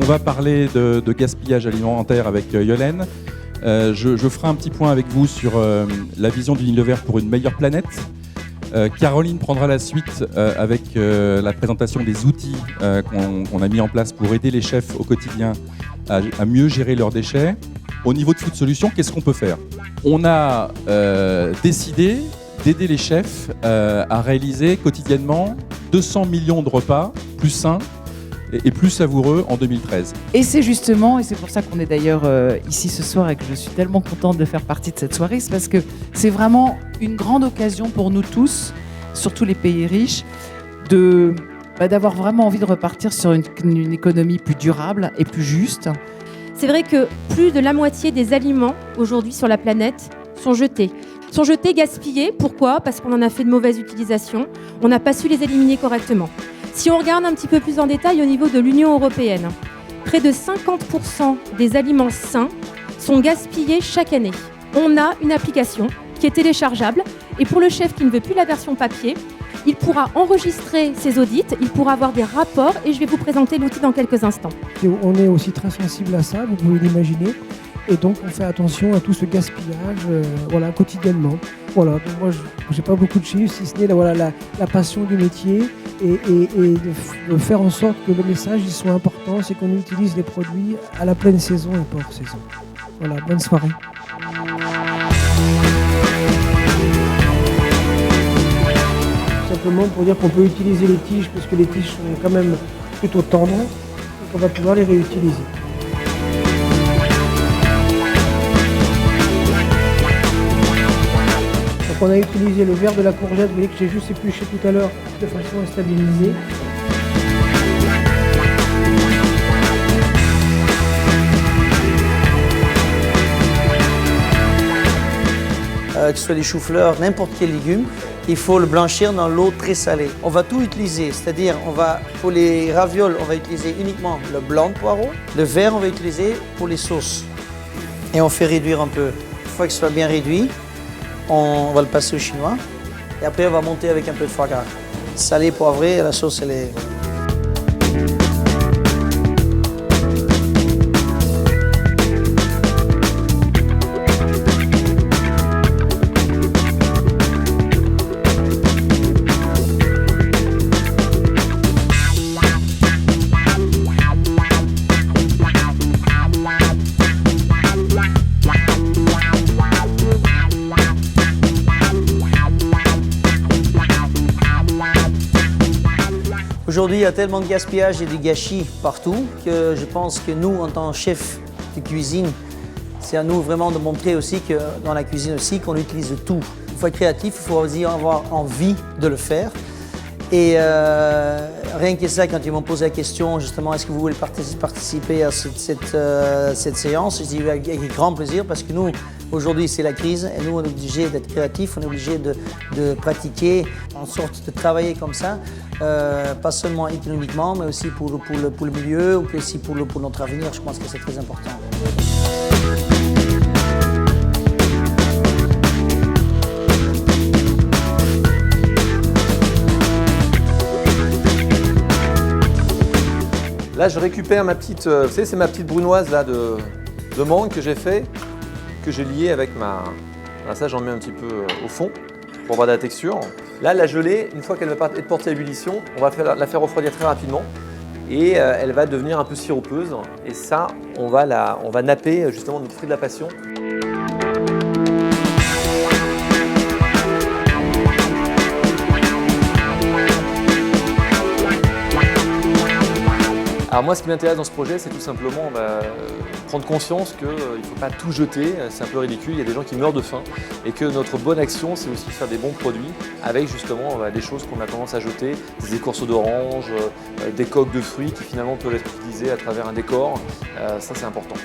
va parler de gaspillage alimentaire avec Yolène. Je ferai un petit point avec vous sur la vision d'Unilever pour une meilleure planète. Caroline prendra la suite avec la présentation des outils qu'on a mis en place pour aider les chefs au quotidien à mieux gérer leurs déchets. Au niveau de Food Solutions, qu'est-ce qu'on peut faire? On a décidé d'aider les chefs à réaliser quotidiennement 200 millions de repas plus sains et plus savoureux en 2013. Et c'est justement, et c'est pour ça qu'on est d'ailleurs ici ce soir et que je suis tellement contente de faire partie de cette soirée, c'est parce que c'est vraiment une grande occasion pour nous tous, surtout les pays riches, d'avoir vraiment envie de repartir sur une économie plus durable et plus juste. C'est vrai que plus de la moitié des aliments aujourd'hui sur la planète sont jetés. Sont jetés, gaspillés. Pourquoi? Parce qu'on en a fait de mauvaises utilisations. On n'a pas su les éliminer correctement. Si on regarde un petit peu plus en détail au niveau de l'Union européenne, près de 50% des aliments sains sont gaspillés chaque année. On a une application qui est téléchargeable et pour le chef qui ne veut plus la version papier, il pourra enregistrer ses audits, il pourra avoir des rapports et je vais vous présenter l'outil dans quelques instants. On est aussi très sensible à ça, vous pouvez l'imaginer. Et donc on fait attention à tout ce gaspillage quotidiennement. Voilà, donc moi je n'ai pas beaucoup de chiffres, si ce n'est la passion du métier et de faire en sorte que le message il soit important, c'est qu'on utilise les produits à la pleine saison et pas hors saison. Voilà, bonne soirée. Simplement pour dire qu'on peut utiliser les tiges, parce que les tiges sont quand même plutôt tendres, et qu'on va pouvoir les réutiliser. Donc on a utilisé le verre de la courgette, vous voyez que j'ai juste épluché tout à l'heure de façon à stabiliser. Que ce soit des choux-fleurs, n'importe quel légume, il faut le blanchir dans l'eau très salée. On va tout utiliser, c'est-à-dire pour les ravioles, on va utiliser uniquement le blanc de poireau. Le vert, on va utiliser pour les sauces. Et on fait réduire un peu. Une fois que ce soit bien réduit, on va le passer au chinois. Et après, on va monter avec un peu de foie gras. Salé, poivré, la sauce, elle est... Aujourd'hui, il y a tellement de gaspillage et de gâchis partout que je pense que nous, en tant que chef de cuisine, c'est à nous vraiment de montrer aussi que dans la cuisine aussi, qu'on utilise tout. Il faut être créatif, il faut aussi avoir envie de le faire. Et rien que ça, quand ils m'ont posé la question, justement, est-ce que vous voulez participer à cette séance, je dis avec grand plaisir parce que nous, aujourd'hui, c'est la crise et nous, on est obligé d'être créatifs, on est obligé de pratiquer, en sorte de travailler comme ça, pas seulement économiquement, mais aussi pour le milieu, ou aussi pour notre avenir. Je pense que c'est très important. Là, je récupère ma petite, vous savez, c'est ma petite brunoise là, de mangue que j'ai fait, que j'ai liée avec ma... Voilà, ça, j'en mets un petit peu au fond pour avoir de la texture. Là, la gelée, une fois qu'elle va être portée à ébullition, on va la faire refroidir très rapidement et elle va devenir un peu siropeuse. Et ça, on va napper justement notre fruit de la passion. Alors moi, ce qui m'intéresse dans ce projet, c'est tout simplement prendre conscience qu'il ne faut pas tout jeter, c'est un peu ridicule, il y a des gens qui meurent de faim et que notre bonne action, c'est aussi de faire des bons produits avec justement des choses qu'on a tendance à jeter, des écorces d'orange, des coques de fruits qui finalement peuvent être utilisées à travers un décor, ça c'est important.